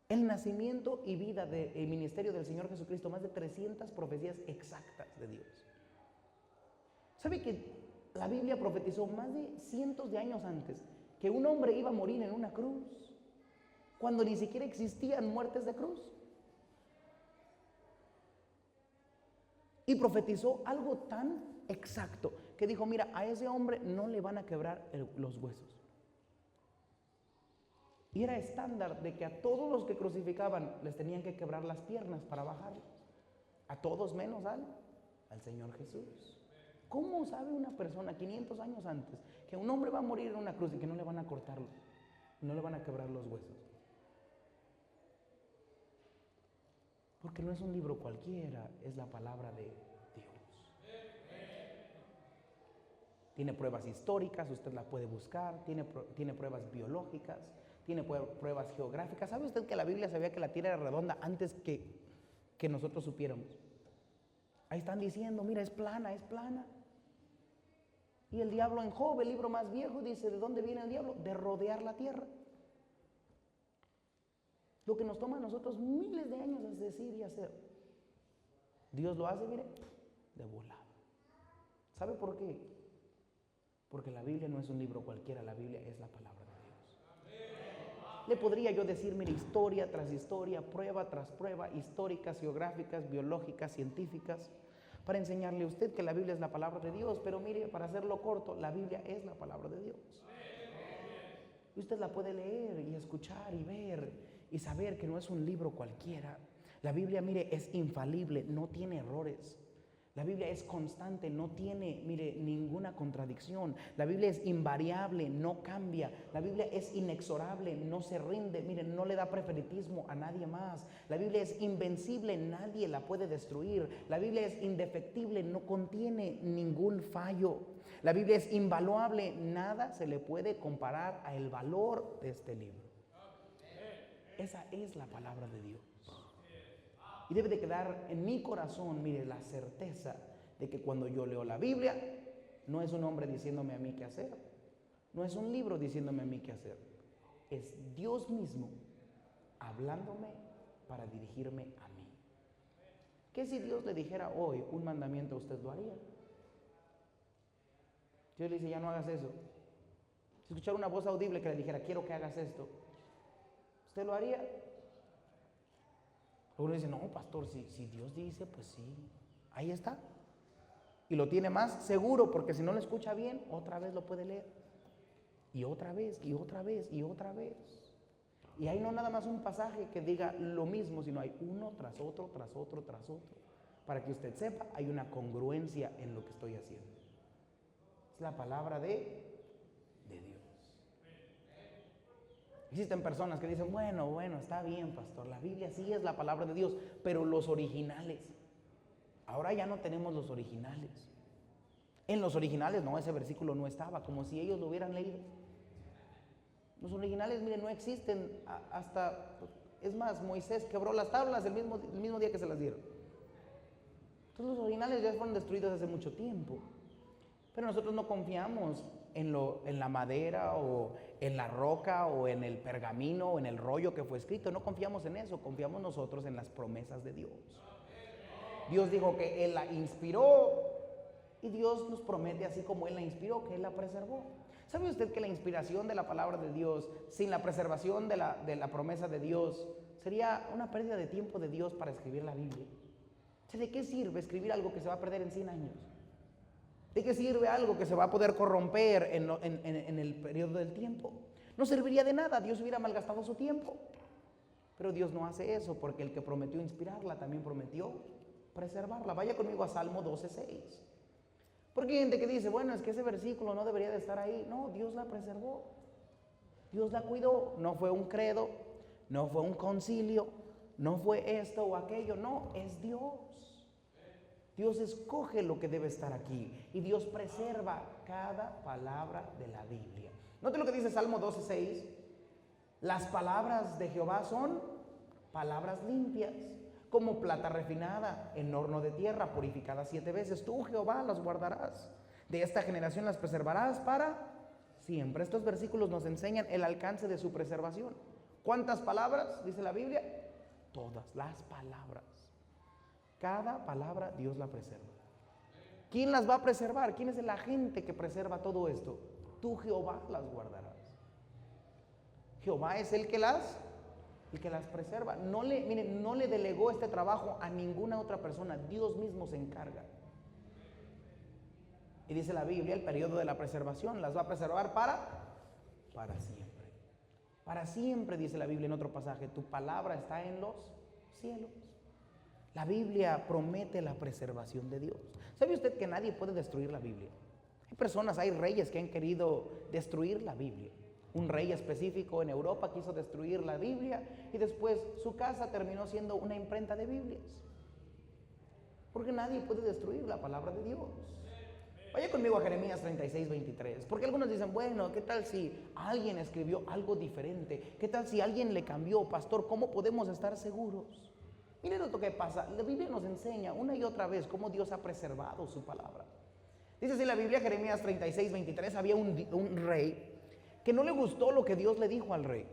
El nacimiento y vida del ministerio del Señor Jesucristo, más de 300 profecías exactas de Dios. ¿Sabe que la Biblia profetizó más de cientos de años antes que un hombre iba a morir en una cruz, cuando ni siquiera existían muertes de cruz? Y profetizó algo tan exacto que dijo, mira, a ese hombre no le van a quebrar los huesos. Y era estándar de que a todos los que crucificaban les tenían que quebrar las piernas para bajarlos. A todos menos al Señor Jesús. ¿Cómo sabe una persona 500 años antes que un hombre va a morir en una cruz y que no le van a cortarlo, no le van a quebrar los huesos? Porque no es un libro cualquiera, es la palabra de Dios. Tiene pruebas históricas, usted la puede buscar, tiene pruebas biológicas, tiene pruebas geográficas. ¿Sabe usted que la Biblia sabía que la tierra era redonda antes que nosotros supiéramos? Ahí están diciendo, mira, es plana, es plana. Y el diablo en Job, el libro más viejo, dice, ¿de dónde viene el diablo? De rodear la tierra. Lo que nos toma a nosotros miles de años es decir y hacer. Dios lo hace, mire, de volada. ¿Sabe por qué? Porque la Biblia no es un libro cualquiera, la Biblia es la palabra de Dios. Le podría yo decir, mire, historia tras historia, prueba tras prueba, históricas, geográficas, biológicas, científicas, para enseñarle a usted que la Biblia es la palabra de Dios. Pero mire, para hacerlo corto, la Biblia es la palabra de Dios. Y usted la puede leer y escuchar y ver y saber que no es un libro cualquiera. La Biblia, mire, es infalible, no tiene errores. La Biblia es constante, no tiene, mire, ninguna contradicción. La Biblia es invariable, no cambia. La Biblia es inexorable, no se rinde. Mire, no le da preferitismo a nadie más. La Biblia es invencible, nadie la puede destruir. La Biblia es indefectible, no contiene ningún fallo. La Biblia es invaluable, nada se le puede comparar al valor de este libro. Esa es la palabra de Dios. Y debe de quedar en mi corazón, mire, la certeza de que cuando yo leo la Biblia, no es un hombre diciéndome a mí qué hacer, no es un libro diciéndome a mí qué hacer, es Dios mismo hablándome para dirigirme a mí. ¿Qué si Dios le dijera hoy un mandamiento, usted lo haría? Dios le dice, ya no hagas eso. Si escuchara una voz audible que le dijera, quiero que hagas esto, ¿usted lo haría? Uno dice, no, pastor, si Dios dice, pues sí, ahí está. Y lo tiene más seguro, porque si no lo escucha bien, otra vez lo puede leer. Y otra vez, y otra vez, y otra vez. Y hay no nada más un pasaje que diga lo mismo, sino hay uno tras otro, tras otro, tras otro. Para que usted sepa, hay una congruencia en lo que estoy haciendo. Es la palabra de Dios. Existen personas que dicen, bueno, está bien, pastor, la Biblia sí es la palabra de Dios, pero los originales, ahora ya no tenemos los originales. En los originales, no, ese versículo no estaba, como si ellos lo hubieran leído. Los originales, miren, no existen hasta, es más, Moisés quebró las tablas el mismo día que se las dieron. Entonces los originales ya fueron destruidos hace mucho tiempo. Pero nosotros no confiamos en la madera o en la roca o en el pergamino o en el rollo que fue escrito. No confiamos en eso, confiamos nosotros en las promesas de Dios. Dios dijo que Él la inspiró y Dios nos promete así como Él la inspiró, que Él la preservó. ¿Sabe usted que la inspiración de la palabra de Dios sin la preservación de la promesa de Dios sería una pérdida de tiempo de Dios para escribir la Biblia? O sea, ¿de qué sirve escribir algo que se va a perder en 100 años? ¿De qué sirve algo que se va a poder corromper en el periodo del tiempo? No serviría de nada, Dios hubiera malgastado su tiempo. Pero Dios no hace eso, porque el que prometió inspirarla también prometió preservarla. Vaya conmigo a Salmo 12:6. Porque hay gente que dice, bueno, es que ese versículo no debería de estar ahí. No, Dios la preservó. Dios la cuidó. No fue un credo, no fue un concilio, no fue esto o aquello. No, es Dios. Dios escoge lo que debe estar aquí y Dios preserva cada palabra de la Biblia. Note lo que dice Salmo 12:6. Las palabras de Jehová son palabras limpias, como plata refinada en horno de tierra, purificada 7 veces. Tú, Jehová, las guardarás. De esta generación las preservarás para siempre. Estos versículos nos enseñan el alcance de su preservación. ¿Cuántas palabras dice la Biblia? Todas las palabras. Cada palabra Dios la preserva. ¿Quién las va a preservar? ¿Quién es el agente que preserva todo esto? Tú, Jehová, las guardarás. Jehová es el que las preserva. No le delegó este trabajo a ninguna otra persona. Dios mismo se encarga. Y dice la Biblia, el periodo de la preservación las va a preservar para siempre. Para siempre, dice la Biblia en otro pasaje, tu palabra está en los cielos. La Biblia promete la preservación de Dios. ¿Sabe usted que nadie puede destruir la Biblia? Hay personas, hay reyes que han querido destruir la Biblia. Un rey específico en Europa quiso destruir la Biblia y después su casa terminó siendo una imprenta de Biblias. Porque nadie puede destruir la palabra de Dios. Vaya conmigo a Jeremías 36:23. Porque algunos dicen, bueno, ¿qué tal si alguien escribió algo diferente? ¿Qué tal si alguien le cambió, pastor? ¿Cómo podemos estar seguros? Miren lo que pasa, la Biblia nos enseña una y otra vez cómo Dios ha preservado su palabra. Dice así la Biblia, Jeremías 36:23, había un rey que no le gustó lo que Dios le dijo al rey.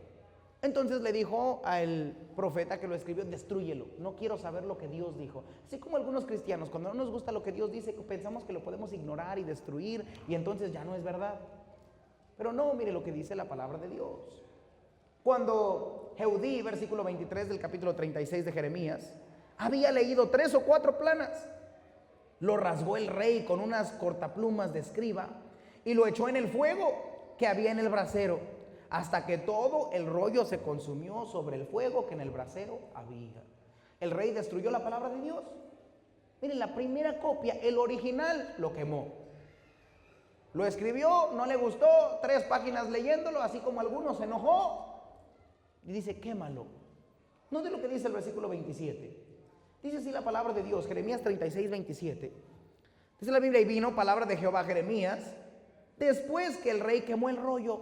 Entonces le dijo al profeta que lo escribió: destrúyelo, no quiero saber lo que Dios dijo. Así como algunos cristianos, cuando no nos gusta lo que Dios dice, pensamos que lo podemos ignorar y destruir, y entonces ya no es verdad. Pero no, mire lo que dice la palabra de Dios. Cuando Jehudí, versículo 23 del capítulo 36 de Jeremías, había leído 3 o 4 planas, lo rasgó el rey con unas cortaplumas de escriba y lo echó en el fuego que había en el brasero, hasta que todo el rollo se consumió sobre el fuego que en el brasero había. El rey destruyó la palabra de Dios. Miren, la primera copia, el original, lo quemó. Lo escribió, no le gustó, 3 páginas leyéndolo, así como algunos se enojó y dice: quémalo. No de lo que dice el versículo 27. Dice así la palabra de Dios, Jeremías 36, 27. Dice la Biblia: y vino palabra de Jehová a Jeremías después que el rey quemó el rollo,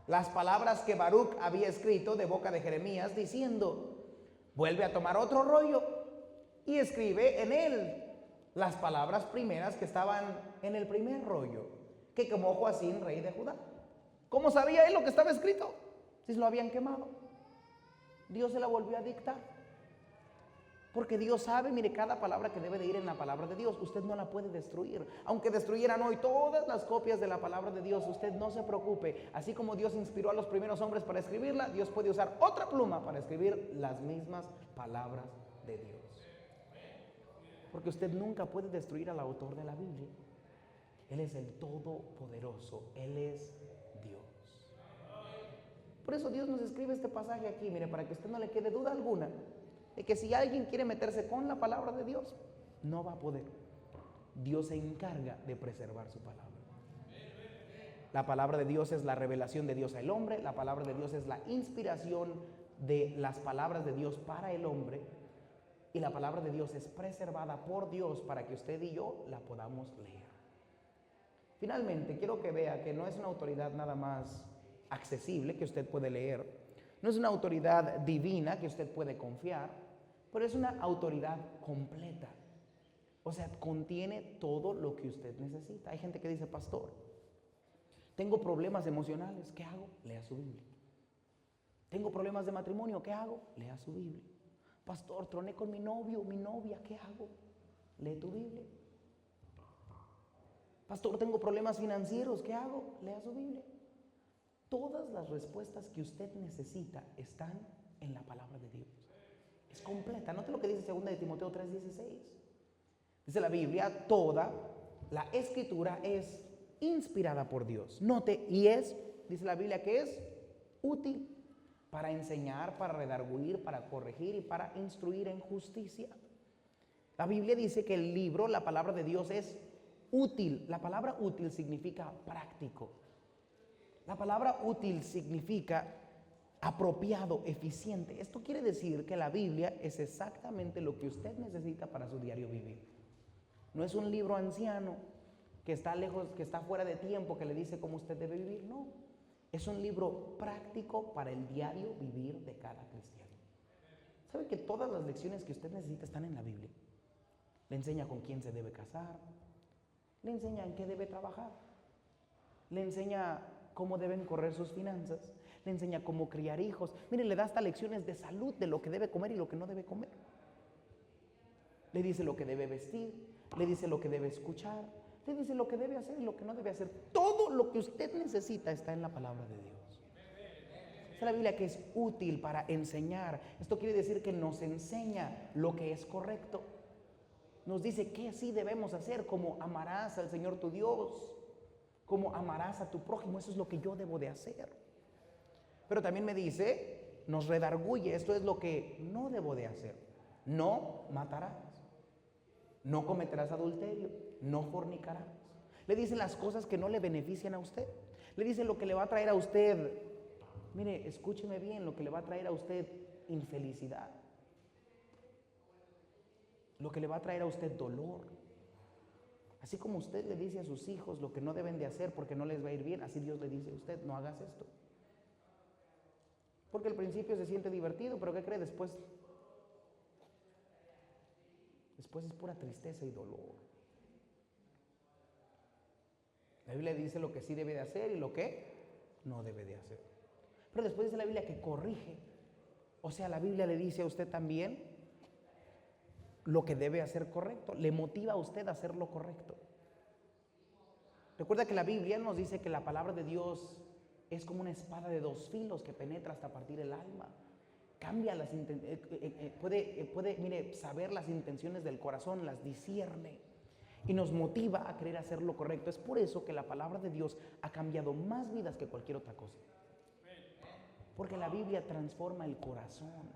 las palabras que Baruch había escrito de boca de Jeremías, diciendo: vuelve a tomar otro rollo y escribe en él las palabras primeras que estaban en el primer rollo que quemó Joacim, rey de Judá. ¿Cómo sabía él lo que estaba escrito? Si lo habían quemado. Dios se la volvió a dictar, porque Dios sabe, mire, cada palabra que debe de ir en la palabra de Dios, usted no la puede destruir. Aunque destruyeran hoy todas las copias de la palabra de Dios, usted no se preocupe. Así como Dios inspiró a los primeros hombres para escribirla, Dios puede usar otra pluma para escribir las mismas palabras de Dios. Porque usted nunca puede destruir al autor de la Biblia. Él es el Todopoderoso, Él es Dios. Por eso Dios nos escribe este pasaje aquí, mire, para que a usted no le quede duda alguna de que si alguien quiere meterse con la palabra de Dios, no va a poder. Dios se encarga de preservar su palabra. La palabra de Dios es la revelación de Dios al hombre. La palabra de Dios es la inspiración de las palabras de Dios para el hombre. Y la palabra de Dios es preservada por Dios para que usted y yo la podamos leer. Finalmente, quiero que vea que no es una autoridad nada más accesible que usted puede leer. No es una autoridad divina que usted puede confiar, pero es una autoridad completa. O sea, contiene todo lo que usted necesita. Hay gente que dice: pastor, tengo problemas emocionales, ¿qué hago? Lea su Biblia. Tengo problemas de matrimonio, ¿qué hago? Lea su Biblia. Pastor, troné con mi novio, mi novia, ¿qué hago? Lee tu Biblia. Pastor, tengo problemas financieros, ¿qué hago? Lea su Biblia. Todas las respuestas que usted necesita están en la palabra de Dios. Es completa. Note lo que dice 2 de Timoteo 3:16. Dice la Biblia: toda la escritura es inspirada por Dios. Note, y es, dice la Biblia, que es útil para enseñar, para redarguir, para corregir y para instruir en justicia. La Biblia dice que el libro, la palabra de Dios, es útil. La palabra útil significa práctico. La palabra útil significa apropiado, eficiente. Esto quiere decir que la Biblia es exactamente lo que usted necesita para su diario vivir. No es un libro anciano que está lejos, que está fuera de tiempo, que le dice cómo usted debe vivir. No, es un libro práctico para el diario vivir de cada cristiano. ¿Sabe que todas las lecciones que usted necesita están en la Biblia? Le enseña con quién se debe casar, le enseña en qué debe trabajar, le enseña cómo deben correr sus finanzas, le enseña cómo criar hijos. Mire, le da hasta lecciones de salud, de lo que debe comer y lo que no debe comer. Le dice lo que debe vestir, le dice lo que debe escuchar, le dice lo que debe hacer y lo que no debe hacer. Todo lo que usted necesita está en la palabra de Dios. Es la Biblia que es útil para enseñar. Esto quiere decir que nos enseña lo que es correcto. Nos dice qué sí debemos hacer, como amarás al Señor tu Dios, como amarás a tu prójimo. Eso es lo que yo debo de hacer. Pero también me dice, nos redarguye, esto es lo que no debo de hacer. No matarás, no cometerás adulterio, no fornicarás. Le dice las cosas que no le benefician a usted. Le dice lo que le va a traer a usted, mire, escúcheme bien, lo que le va a traer a usted infelicidad, lo que le va a traer a usted dolor. Así como usted le dice a sus hijos lo que no deben de hacer porque no les va a ir bien, así Dios le dice a usted: no hagas esto. Porque al principio se siente divertido, pero ¿qué cree? Después es pura tristeza y dolor. La Biblia dice lo que sí debe de hacer y lo que no debe de hacer. Pero después dice la Biblia que corrige. O sea, la Biblia le dice a usted también lo que debe hacer correcto. Le motiva a usted a hacer lo correcto. Recuerda que la Biblia nos dice que la palabra de Dios es como una espada de dos filos que penetra hasta partir el alma. Cambia las puede, mire, saber las intenciones del corazón, las discierne y nos motiva a querer hacer lo correcto. Es por eso que la palabra de Dios ha cambiado más vidas que cualquier otra cosa. Porque la Biblia transforma el corazón.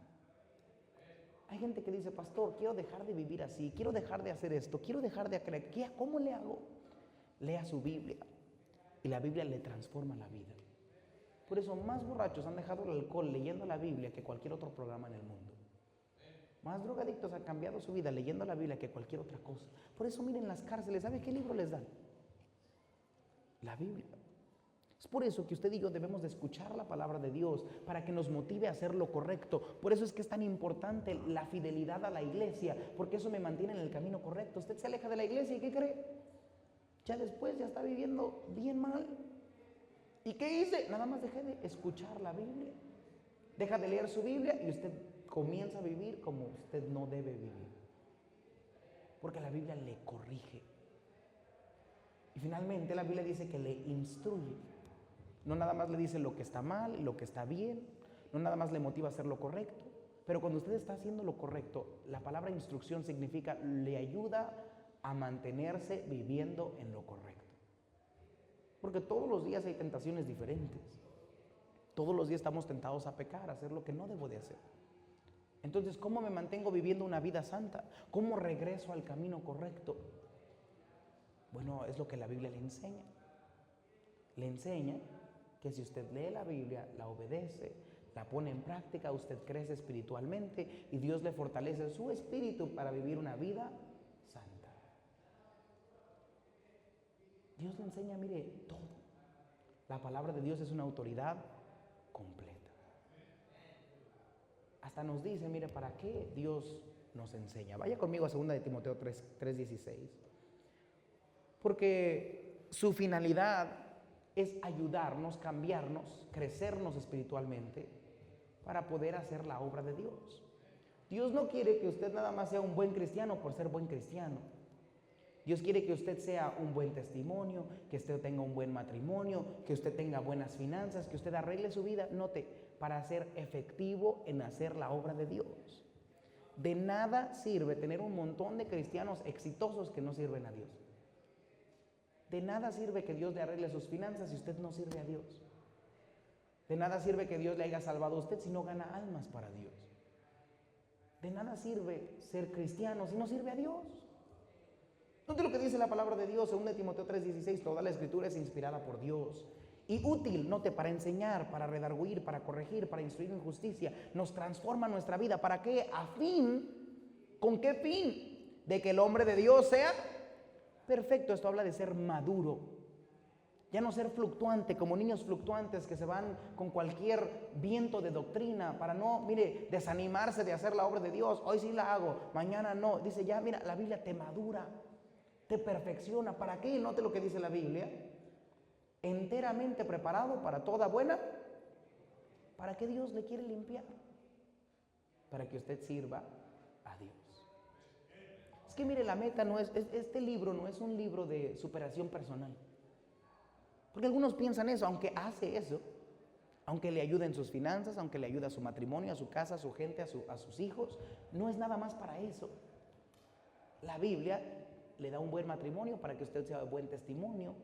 Hay gente que dice, pastor, quiero dejar de vivir así, quiero dejar de hacer esto, quiero dejar de creer. ¿Cómo le hago? Lea su Biblia y la Biblia le transforma la vida. Por eso más borrachos han dejado el alcohol leyendo la Biblia que cualquier otro programa en el mundo. Más drogadictos han cambiado su vida leyendo la Biblia que cualquier otra cosa. Por eso miren las cárceles, ¿sabe qué libro les dan? La Biblia. Es por eso que usted y yo debemos de escuchar la palabra de Dios para que nos motive a hacer lo correcto. Por eso es que es tan importante la fidelidad a la iglesia, porque eso me mantiene en el camino correcto. Usted se aleja de la iglesia y ¿qué cree? Ya después ya está viviendo bien mal. ¿Y qué hice? Nada más dejé de escuchar la Biblia. Deja de leer su Biblia y usted comienza a vivir como usted no debe vivir. Porque la Biblia le corrige. Y finalmente la Biblia dice que le instruye. No nada más le dice lo que está mal, lo que está bien. No nada más le motiva a hacer lo correcto. Pero cuando usted está haciendo lo correcto, la palabra instrucción significa le ayuda a mantenerse viviendo en lo correcto. Porque todos los días hay tentaciones diferentes. Todos los días estamos tentados a pecar, a hacer lo que no debo de hacer. Entonces, ¿cómo me mantengo viviendo una vida santa? ¿Cómo regreso al camino correcto? Bueno, es lo que la Biblia le enseña. Le enseña que si usted lee la Biblia, la obedece, la pone en práctica, usted crece espiritualmente y Dios le fortalece su espíritu para vivir una vida santa. Dios le enseña, mire, todo. La palabra de Dios es una autoridad completa. Hasta nos dice, mire, ¿para qué Dios nos enseña? Vaya conmigo a 2 de Timoteo 3:16. Porque su finalidad es ayudarnos, cambiarnos, crecernos espiritualmente para poder hacer la obra de Dios. Dios no quiere que usted nada más sea un buen cristiano por ser buen cristiano. Dios quiere que usted sea un buen testimonio, que usted tenga un buen matrimonio, que usted tenga buenas finanzas, que usted arregle su vida, note, para ser efectivo en hacer la obra de Dios. De nada sirve tener un montón de cristianos exitosos que no sirven a Dios. De nada sirve que Dios le arregle sus finanzas si usted no sirve a Dios. De nada sirve que Dios le haya salvado a usted si no gana almas para Dios. De nada sirve ser cristiano si no sirve a Dios. Note lo que dice la palabra de Dios, 2 de Timoteo 3:16, toda la escritura es inspirada por Dios y útil, note, para enseñar, para redarguir, para corregir, para instruir en justicia, nos transforma nuestra vida. ¿Para qué? A fin, ¿con qué fin? De que el hombre de Dios sea perfecto. Esto habla de ser maduro, ya no ser fluctuante, como niños fluctuantes que se van con cualquier viento de doctrina para no, mire, desanimarse de hacer la obra de Dios. Hoy sí la hago, mañana no. Dice, ya mira, la Biblia te madura, te perfecciona. ¿Para qué? Note lo que dice la Biblia. Enteramente preparado para toda buena. ¿Para qué Dios le quiere limpiar? Para que usted sirva a Dios. Es que mire, la meta no es, este libro no es un libro de superación personal. Porque algunos piensan eso, aunque hace eso, aunque le ayude en sus finanzas, aunque le ayude a su matrimonio, a su casa, a su gente, a sus hijos, no es nada más para eso. La Biblia le da un buen matrimonio para que usted sea buen testimonio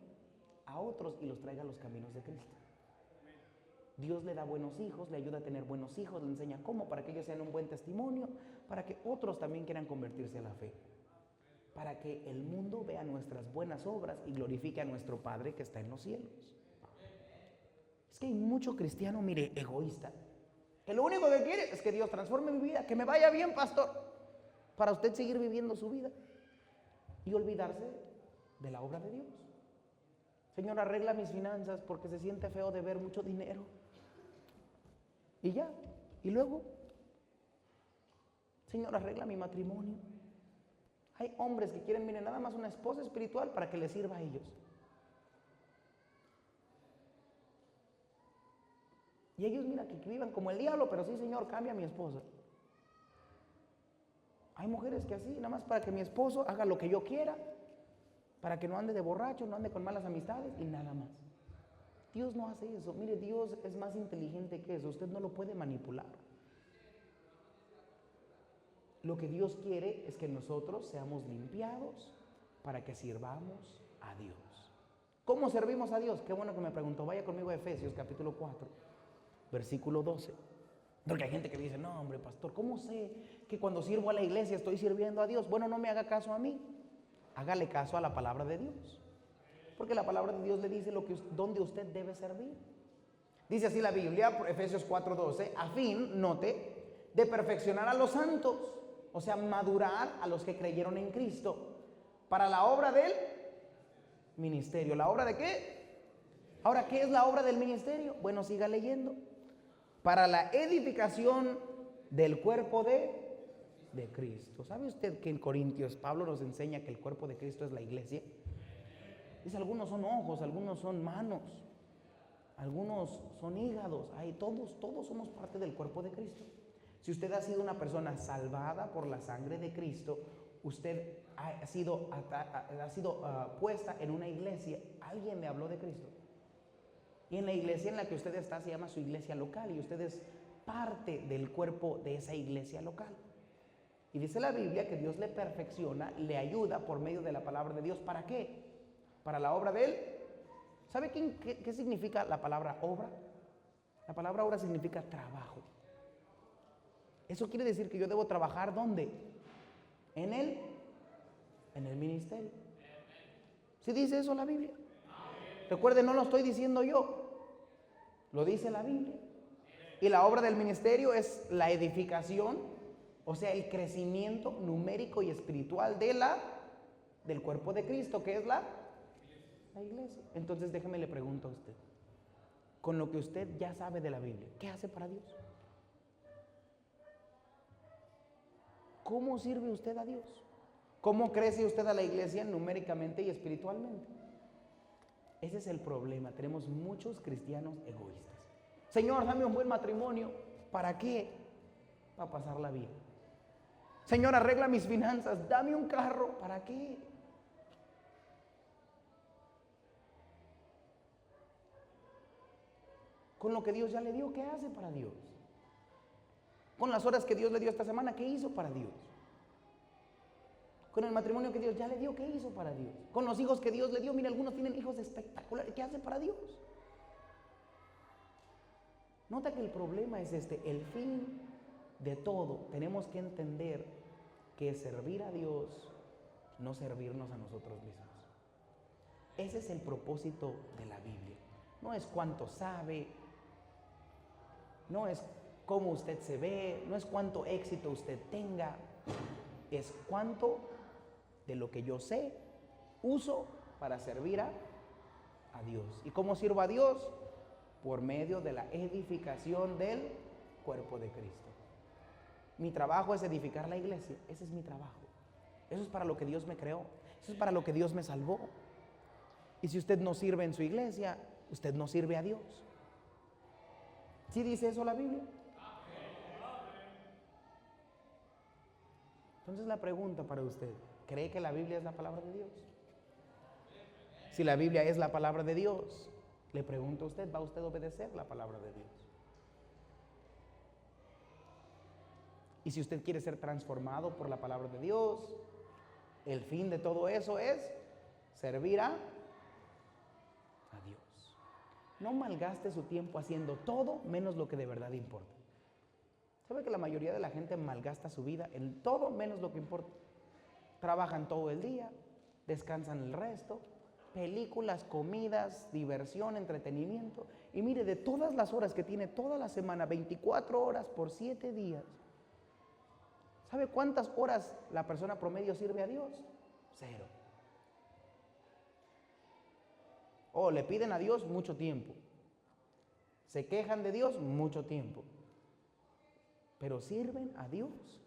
a otros y los traiga a los caminos de Cristo. Dios le da buenos hijos, le ayuda a tener buenos hijos, le enseña cómo para que ellos sean un buen testimonio, para que otros también quieran convertirse a la fe, para que el mundo vea nuestras buenas obras y glorifique a nuestro Padre que está en los cielos. Es que hay mucho cristiano, mire, egoísta, que lo único que quiere es que Dios transforme mi vida, que me vaya bien, pastor, para usted seguir viviendo su vida y olvidarse de la obra de Dios. Señor, arregla mis finanzas porque se siente feo de ver mucho dinero. Y ya, y luego, Señor, arregla mi matrimonio. Hay hombres que quieren, miren, nada más una esposa espiritual para que les sirva a ellos. Y ellos, mira, que vivan como el diablo, pero sí, Señor, cambia a mi esposa. Hay mujeres que así, nada más para que mi esposo haga lo que yo quiera, para que no ande de borracho, no ande con malas amistades y nada más. Dios no hace eso. Mire, Dios es más inteligente que eso. Usted no lo puede manipular. Lo que Dios quiere es que nosotros seamos limpiados para que sirvamos a Dios. ¿Cómo servimos a Dios? Qué bueno que me preguntó. Vaya conmigo a Efesios capítulo 4, versículo 12. Porque hay gente que dice, no hombre pastor, ¿cómo sé que cuando sirvo a la iglesia estoy sirviendo a Dios? Bueno, no me haga caso a mí, hágale caso a la palabra de Dios. Porque la palabra de Dios le dice dónde usted debe servir. Dice así la Biblia, Efesios 4:12, a fin, note, de perfeccionar a los santos, o sea, madurar a los que creyeron en Cristo, para la obra del ministerio. ¿La obra de qué? Ahora, ¿qué es la obra del ministerio? Bueno, siga leyendo. Para la edificación del cuerpo de Cristo. ¿Sabe usted que en Corintios Pablo nos enseña que el cuerpo de Cristo es la iglesia? Dice, algunos son ojos, algunos son manos, algunos son hígados. Todos somos parte del cuerpo de Cristo. Si usted ha sido una persona salvada por la sangre de Cristo, usted ha sido puesta en una iglesia. Alguien le habló de Cristo. Y en la iglesia en la que usted está se llama su iglesia local y usted es parte del cuerpo de esa iglesia local. Y dice la Biblia que Dios le perfecciona, le ayuda por medio de la palabra de Dios. ¿Para qué? Para la obra de Él. ¿Sabe qué significa la palabra obra? La palabra obra significa trabajo. Eso quiere decir que yo debo trabajar ¿dónde? En el ministerio. ¿Sí dice eso la Biblia? Recuerde, no lo estoy diciendo yo, lo dice la Biblia. Y la obra del ministerio es la edificación, o sea, el crecimiento numérico y espiritual del cuerpo de Cristo, que es la iglesia. Entonces déjeme le pregunto a usted, con lo que usted ya sabe de la Biblia, ¿qué hace para Dios? ¿Cómo sirve usted a Dios? ¿Cómo crece usted a la iglesia numéricamente y espiritualmente? Ese es el problema. Tenemos muchos cristianos egoístas. Señor, dame un buen matrimonio. ¿Para qué? Para pasarla bien. Señor, arregla mis finanzas. Dame un carro. ¿Para qué? Con lo que Dios ya le dio, ¿qué hace para Dios? Con las horas que Dios le dio esta semana, ¿qué hizo para Dios? Con el matrimonio que Dios ya le dio, ¿qué hizo para Dios? Con los hijos que Dios le dio, mira, algunos tienen hijos espectaculares, ¿qué hace para Dios? Nota que el problema es el fin de todo. Tenemos que entender que servir a Dios, no servirnos a nosotros mismos. Ese es el propósito de la Biblia. No es cuánto sabe, no es cómo usted se ve, no es cuánto éxito usted tenga, es cuánto de lo que yo sé uso para servir a Dios. ¿Y cómo sirvo a Dios? Por medio de la edificación del cuerpo de Cristo. Mi trabajo es edificar la iglesia. Ese es mi trabajo. Eso es para lo que Dios me creó. Eso es para lo que Dios me salvó. Y si usted no sirve en su iglesia, usted no sirve a Dios. ¿Sí dice eso la Biblia? Entonces la pregunta para usted, ¿cree que la Biblia es la palabra de Dios? Si la Biblia es la palabra de Dios, le pregunto a usted, ¿va usted a obedecer la palabra de Dios? Y si usted quiere ser transformado por la palabra de Dios, el fin de todo eso es servir a Dios. No malgaste su tiempo haciendo todo menos lo que de verdad importa. ¿Sabe que la mayoría de la gente malgasta su vida en todo menos lo que importa? Trabajan todo el día, descansan el resto, películas, comidas, diversión, entretenimiento. Y mire, de todas las horas que tiene toda la semana, 24 horas por 7 días, ¿sabe cuántas horas la persona promedio sirve a Dios? 0. O le piden a Dios mucho tiempo. Se quejan de Dios mucho tiempo. Pero sirven a Dios.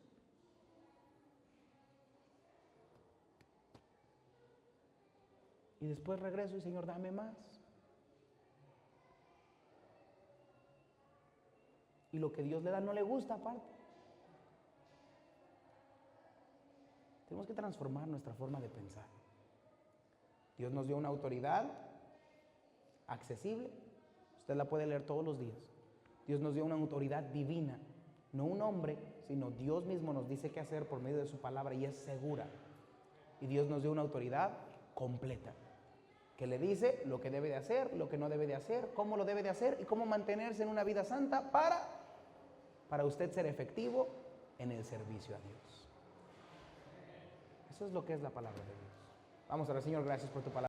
Y después regreso y Señor, dame más. y lo que Dios le da no le gusta aparte. Tenemos que transformar nuestra forma de pensar. Dios nos dio una autoridad accesible, usted la puede leer todos los días. Dios nos dio una autoridad divina, no un hombre, sino Dios mismo nos dice qué hacer por medio de su palabra y es segura. Y Dios nos dio una autoridad completa, que le dice lo que debe de hacer, lo que no debe de hacer, cómo lo debe de hacer y cómo mantenerse en una vida santa para usted ser efectivo en el servicio a Dios. Eso es lo que es la palabra de Dios. Vamos a orar. Señor, gracias por tu palabra.